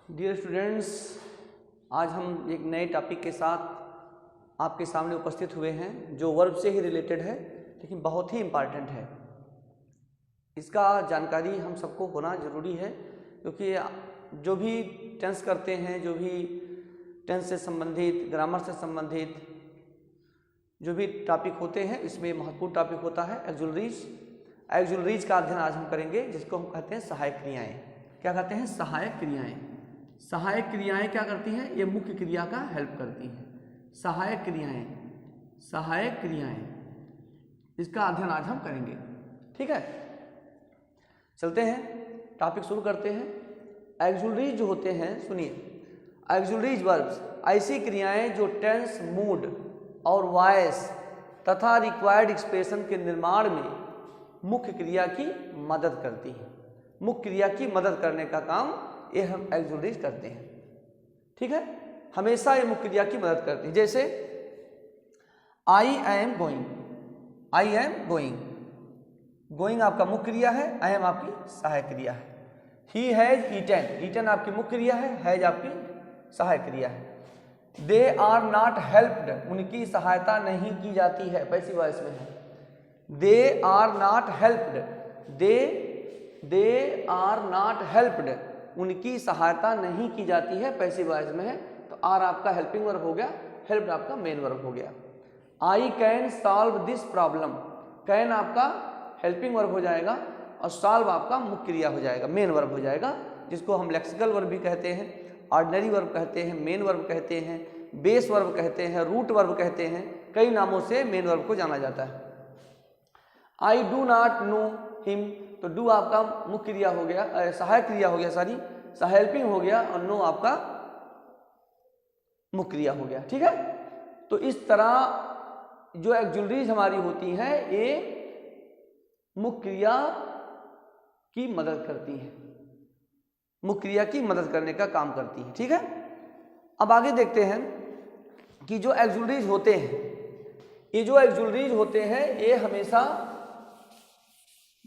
Dear students, आज हम एक नए टॉपिक के साथ आपके सामने उपस्थित हुए हैं जो वर्ब से ही रिलेटेड है, लेकिन बहुत ही इम्पॉर्टेंट है। इसका जानकारी हम सबको होना ज़रूरी है, क्योंकि जो भी टेंस करते हैं, जो भी टेंस से संबंधित, ग्रामर से संबंधित जो भी टॉपिक होते हैं, इसमें महत्वपूर्ण टॉपिक होता है एक्सुलरीज। एक्सुलरीज का अध्ययन आज हम करेंगे, जिसको हम कहते हैं सहायक क्रियाएँ। क्या कहते हैं? सहायक क्रियाएँ। सहायक क्रियाएं क्या करती हैं? ये मुख्य क्रिया का हेल्प करती हैं। सहायक क्रियाएं, सहायक क्रियाएं, इसका अध्ययन आज हम करेंगे। ठीक है, चलते हैं, टॉपिक शुरू करते हैं। एक्सुलरीज जो होते हैं, सुनिए, एक्सुलरीज वर्ब्स ऐसी क्रियाएं जो टेंस, मूड और वॉइस तथा रिक्वायर्ड एक्सप्रेशन के निर्माण में मुख्य क्रिया की मदद करती हैं। मुख्य क्रिया की मदद करने का काम ये हम एक्सुलरीज करते हैं। ठीक है, हमेशा ये मुख्य क्रिया की मदद करती है। जैसे I am going, I am going, going आपका मुख्य क्रिया है, आई एम आपकी सहायक क्रिया है। ही हैज ईटन, ईटन आपकी मुख्य क्रिया है, हैज आपकी सहायक क्रिया है। दे आर नॉट हेल्प्ड, उनकी सहायता नहीं की जाती है, पैसिव वॉइस में है। They are not helped, they are not helped, उनकी सहायता नहीं की जाती है, पैसिव वॉइस में है। तो आर आपका हेल्पिंग वर्ब हो गया, हेल्प्ड आपका मेन वर्ब हो गया। I can solve this problem, can आपका हेल्पिंग वर्ब हो जाएगा और सॉल्व आपका मुख्य क्रिया हो जाएगा, मेन वर्ब हो जाएगा, जिसको हम लेक्सिकल वर्ब भी कहते हैं, ऑर्डिनरी वर्ब कहते हैं, मेन वर्ब कहते हैं, बेस वर्ब कहते हैं, रूट वर्ब कहते हैं, कई नामों से मेन वर्ब को जाना जाता है। I do not know him, तो डू आपका मुख्य क्रिया हो गया, सहायक क्रिया हो गया, सॉरी हेल्पिंग हो गया, और नो आपका मुख्य क्रिया हो गया। ठीक है, तो इस तरह जो एक्सुलरीज हमारी होती हैं, ये मुख्य क्रिया की मदद करती हैं, मुख्य क्रिया की मदद करने का काम करती है। ठीक है, अब आगे देखते हैं कि जो एक्सुलरीज होते हैं, ये जो एक्सुलरीज होते हैं, ये हमेशा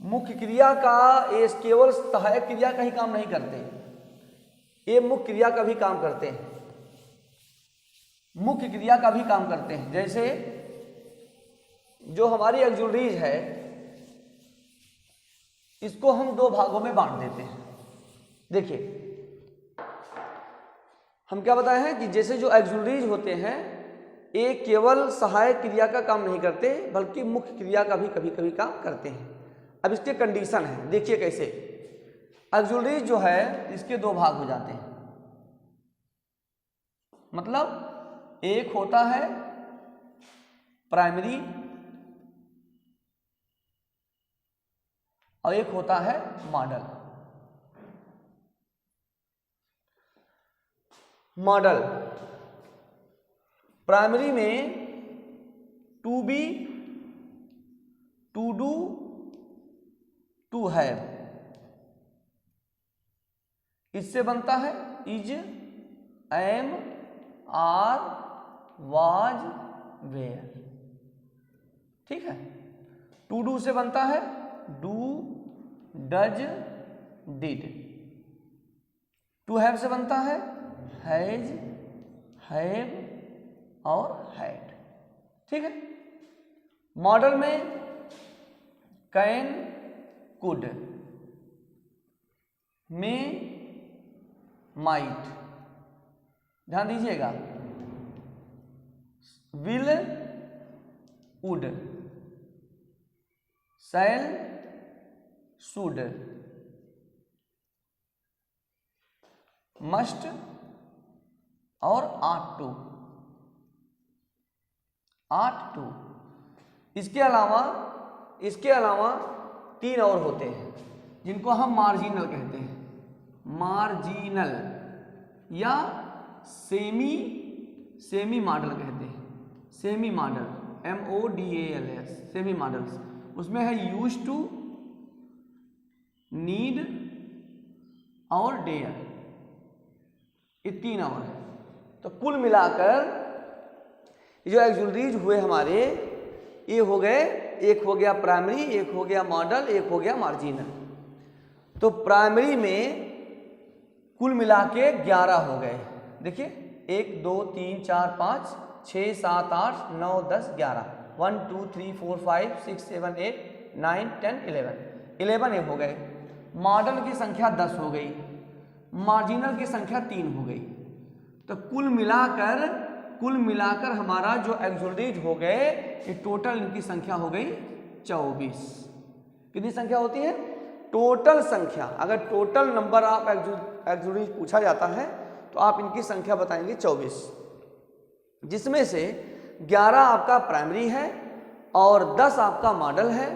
मुख्य क्रिया का, ये केवल सहायक क्रिया का ही काम नहीं करते, ये मुख्य क्रिया का भी काम करते हैं, मुख्य क्रिया का भी काम करते हैं। जैसे जो हमारी एक्सुलरीज है, इसको हम दो भागों में बांट देते हैं। देखिए, हम क्या बताए हैं कि जैसे जो एक्सुलरीज होते हैं, ये केवल सहायक क्रिया का काम नहीं करते, बल्कि मुख्य क्रिया का भी कभी कभी काम करते हैं। अब इसके कंडीशन है, देखिए कैसे। एक्सुलरीज जो है, इसके दो भाग हो जाते हैं। मतलब एक होता है प्राइमरी और एक होता है मॉडल। मॉडल प्राइमरी में to be, to do, to have, इससे बनता है is, am, are, was, were. ठीक है, टू डू से बनता है do, does, did. To have से बनता है हैज, हैव और हैड। ठीक है, मॉडल में कैन, कुड, में माइट, ध्यान दीजिएगा, will, would, shall, should, must और आट टू, आट टू। इसके अलावा तीन और होते हैं, जिनको हम मार्जिनल कहते हैं। मार्जिनल या सेमी मॉडल कहते हैं, semi model, MODALS, semi models. उसमें है यूज टू, नीड और डेयर, ये तीन और है। तो कुल मिलाकर जो एक्सुलरीज हुए हमारे, ये हो गए, एक हो गया प्राइमरी, एक हो गया मॉडल, एक हो गया मार्जिनल। तो प्राइमरी में कुल मिला के 11 हो गए। देखिए 1 2 3 4 5 6 7 8 9 10 11 1 2 3 4 5 6 7 8 9 10 11 ये हो गए। मॉडल की संख्या 10 हो गई, मार्जिनल की संख्या 3 हो गई। तो कुल मिलाकर हमारा जो एक्सोलरीज हो गए ये टोटल इनकी संख्या हो गई 24। कितनी संख्या होती है? टोटल संख्या। अगर टोटल नंबर ऑफ एक्सोलरीज पूछा जाता है तो आप इनकी संख्या बताएंगे 24, जिसमें से 11 आपका प्राइमरी है और 10 आपका मॉडल है,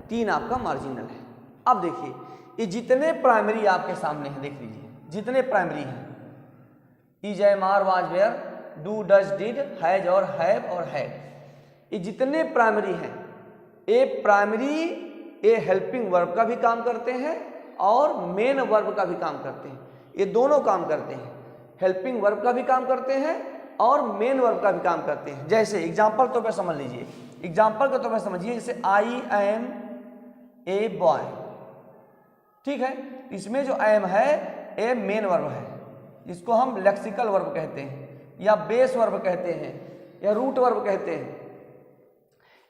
3 आपका मार्जिनल है। अब देखिए ये जितने प्राइमरी आपके सामने हैं, देख लीजिए जितने प्राइमरी हैं, is am are was were, do does did, has और हैव और हैड, ये जितने प्राइमरी हैं, ये प्राइमरी ये हेल्पिंग वर्ब का भी काम करते हैं और मेन वर्ब का भी काम करते हैं। ये दोनों काम करते हैं, हेल्पिंग वर्ब का भी काम करते हैं और मेन वर्ब का भी काम करते हैं। जैसे एग्जाम्पल तो पे समझ लीजिए, एग्जाम्पल के तौर पर समझिए, जैसे आई एम ए बॉय, ठीक है, इसमें जो एम है ये मेन वर्ब है, इसको हम लेक्सिकल वर्ब कहते हैं या बेस वर्ब कहते हैं या रूट वर्ब कहते हैं।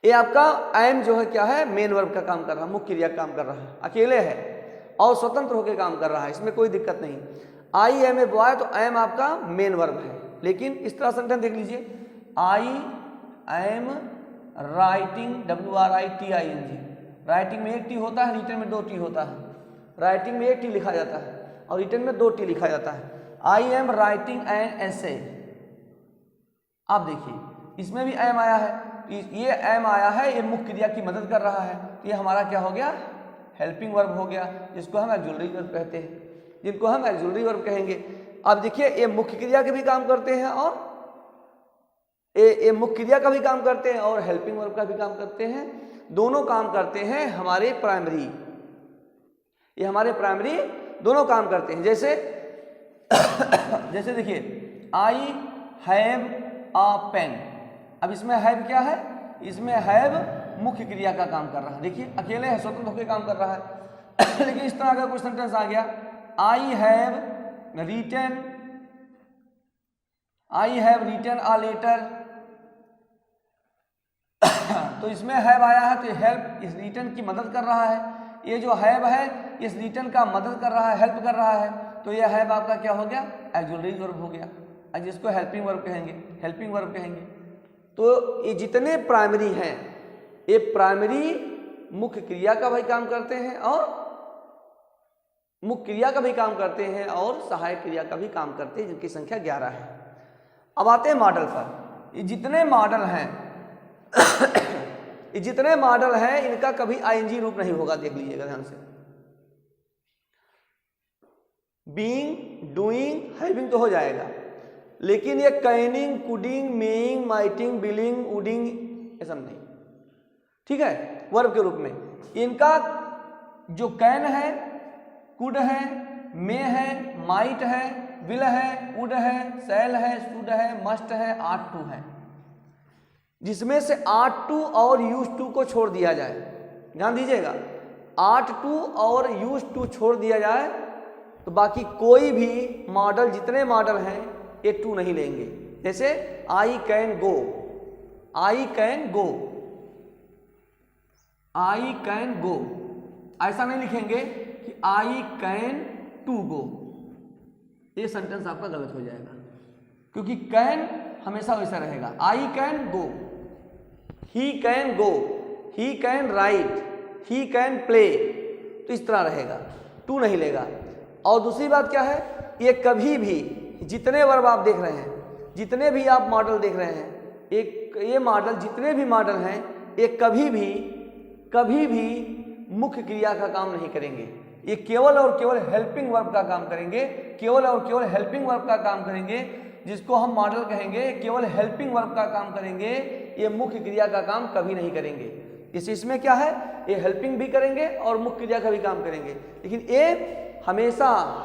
ये आपका एम जो है क्या है? मेन वर्ब का काम कर रहा है, मुख्य क्रिया का काम कर रहा है, अकेले है और स्वतंत्र होकर काम कर रहा है, इसमें कोई दिक्कत नहीं। आई एम ए बॉय तो एम आपका मेन वर्ब है, लेकिन इस तरह सेंटेंस देख लीजिए, I am writing, WRITING, writing में 1 टी होता है, रिटन में 2 टी होता है। राइटिंग में 1 टी लिखा जाता है और रिटन में 2 टी लिखा जाता है। I am writing an essay, आप देखिए इसमें भी एम आया है, ये एम आया है, ये मुख्य क्रिया की मदद कर रहा है, तो ये हमारा क्या हो गया? हेल्पिंग वर्ब हो गया, जिसको हम एक्सुलरी वर्ब कहते हैं, जिनको हम एक्सुलरी वर्ब कहेंगे। अब देखिए ये मुख्य क्रिया के भी काम करते हैं और ये मुख्य क्रिया का भी काम करते हैं और हेल्पिंग वर्ब का भी काम करते हैं, दोनों काम करते हैं हमारे प्राइमरी, ये हमारे प्राइमरी दोनों काम करते हैं। जैसे जैसे देखिए आई हैव अ पेन, अब इसमें हैव क्या है? इसमें हैव मुख्य क्रिया का काम कर रहा है, देखिए अकेले है, स्वतंत्र होकर काम कर रहा है। लेकिन इस तरह का कोई सेंटेंस आ गया, I have written a letter, तो इसमें हैव आया है तो हेल्प इस रिटन की मदद कर रहा है, ये जो हैव है इस रिटन का मदद कर रहा है, हेल्प कर रहा है, तो ये हैव आपका क्या हो गया? एक्सुलरी वर्ब हो गया, जिसको हेल्पिंग वर्ब कहेंगे, हेल्पिंग वर्ब कहेंगे। तो ये जितने प्राइमरी हैं ये प्राइमरी मुख्य क्रिया का भी काम करते हैं और मुख्य क्रिया का भी काम करते हैं और सहायक क्रिया का भी काम करते हैं, जिनकी संख्या 11 है। अब आते हैं मॉडल पर। ये जितने मॉडल हैं ये जितने मॉडल हैं इनका कभी आईएनजी रूप नहीं होगा, देख लीजिएगा ध्यान से। बीइंग, डूइंग, हैविंग तो हो जाएगा, लेकिन ये कैनिंग, कुडिंग, मेइंग, माइटिंग, बिलिंग, वुडिंग, ऐसा नहीं, ठीक है, वर्ब के रूप में। इनका जो कैन है, कुड है, मे है, माइट है, विल है, वुड है, सेल है, शुड है, मस्ट है, आट टू है, जिसमें से आट टू और यूज टू को छोड़ दिया जाए, ध्यान दीजिएगा, आट टू और यूज टू छोड़ दिया जाए तो बाकी कोई भी मॉडल, जितने मॉडल हैं ये टू नहीं लेंगे। जैसे I can go, I can go, I can गो, ऐसा नहीं लिखेंगे कि आई कैन टू गो, ये सेंटेंस आपका गलत हो जाएगा, क्योंकि कैन हमेशा वैसा रहेगा। आई can go, he can go, he can write, he can play, तो इस तरह रहेगा, टू नहीं लेगा। और दूसरी बात क्या है, ये कभी भी जितने वर्ब आप देख रहे हैं, जितने भी आप मॉडल देख रहे हैं, ये मॉडल, जितने भी मॉडल हैं, ये कभी भी मुख्य क्रिया का काम नहीं करेंगे, ये केवल और केवल हेल्पिंग वर्ब का काम करेंगे, केवल और केवल हेल्पिंग वर्ब का काम करेंगे, जिसको हम मॉडल कहेंगे, केवल हेल्पिंग वर्ब का काम करेंगे, ये मुख्य क्रिया का काम कभी नहीं करेंगे। इसमें क्या है, ये हेल्पिंग भी करेंगे और मुख्य क्रिया का भी काम करेंगे, लेकिन ये हमेशा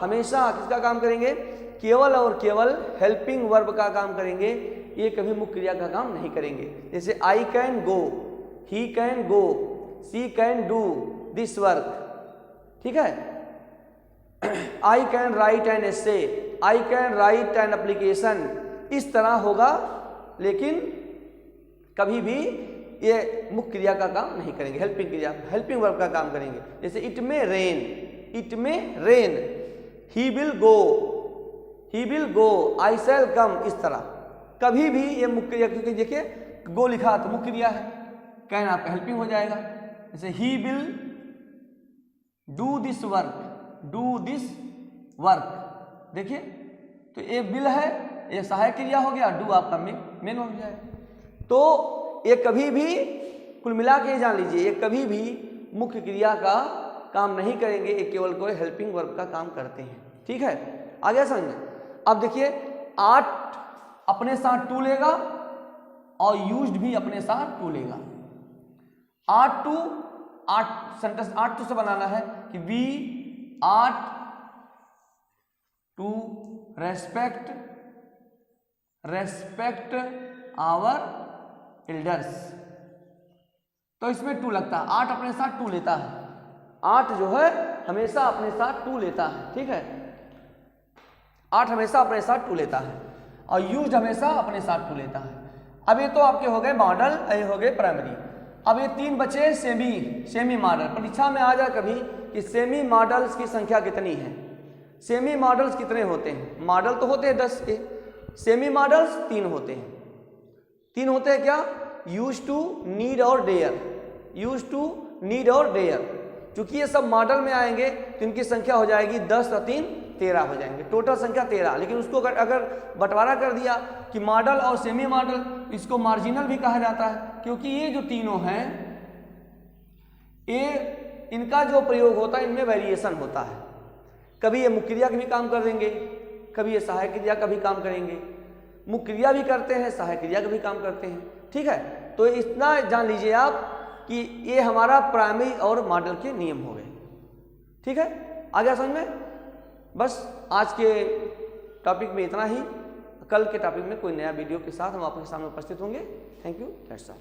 किसका काम करेंगे? केवल और केवल हेल्पिंग वर्ब का काम करेंगे, ये कभी मुख्य क्रिया का काम नहीं करेंगे। जैसे I can go, he can go, she can do this work, ठीक है। I can write an essay, I can write an application, इस तरह होगा, लेकिन कभी भी ये मुख्य क्रिया का काम नहीं करेंगे, हेल्पिंग क्रिया, हेल्पिंग वर्ब का काम करेंगे। जैसे it may rain, it may rain, he will go, he will go, I shall come, इस तरह कभी भी ये मुख्य क्रिया, क्योंकि देखिए गो लिखा तो मुख्य क्रिया है, कैन आपका हेल्पिंग हो जाएगा। जैसे he will do this work, do this work, देखिए तो ये विल है, ये सहायक क्रिया हो गया, डू आपका मेन हो जाएगा। तो ये कभी भी, कुल मिला के जान लीजिए, ये कभी भी मुख्य क्रिया का काम नहीं करेंगे, ये केवल कोई हेल्पिंग वर्ब का काम करते हैं। ठीक है, आगे समझे। अब देखिए आर्ट अपने साथ टू लेगा और यूज्ड भी अपने साथ टू लेगा। Ought to, ought sentence ought to से बनाना है कि we ought to respect, respect our elders, तो इसमें टू लगता है, आर्ट अपने साथ टू लेता है, आर्ट जो है हमेशा अपने साथ टू लेता है। ठीक है, आर्ट हमेशा अपने साथ टू लेता है और यूज्ड हमेशा अपने साथ टू लेता है। अब ये तो आपके हो गए मॉडल, ये हो गए प्राइमरी। अब ये तीन बचे सेमी मॉडल। परीक्षा में आ जाए कभी कि सेमी मॉडल्स की संख्या कितनी है, सेमी मॉडल्स कितने होते हैं। मॉडल तो होते हैं 10 के, सेमी मॉडल्स 3 होते हैं। 3 होते हैं क्या, यूज टू, नीड और डेयर, यूज टू, नीड और डेयर। क्योंकि ये सब मॉडल में आएंगे तो इनकी संख्या हो जाएगी 10 और 3 13 हो जाएंगे, टोटल संख्या 13। लेकिन उसको अगर बंटवारा कर दिया कि मॉडल और सेमी मॉडल, इसको मार्जिनल भी कहा जाता है, क्योंकि ये जो तीनों हैं ये इनका जो प्रयोग होता है इनमें वेरिएशन होता है। कभी ये मुख्य क्रिया का भी काम कर देंगे, कभी ये सहायक क्रिया का भी काम करेंगे, मुख्य क्रिया भी करते हैं, सहायक क्रिया का भी काम करते हैं। ठीक है, तो इतना जान लीजिए आप कि ये हमारा प्राइमरी और मॉडल के नियम हो गए। ठीक है, आ गया समझ में। बस आज के टॉपिक में इतना ही। कल के टॉपिक में कोई नया वीडियो के साथ हम आपके सामने उपस्थित होंगे। Thank you, that's all.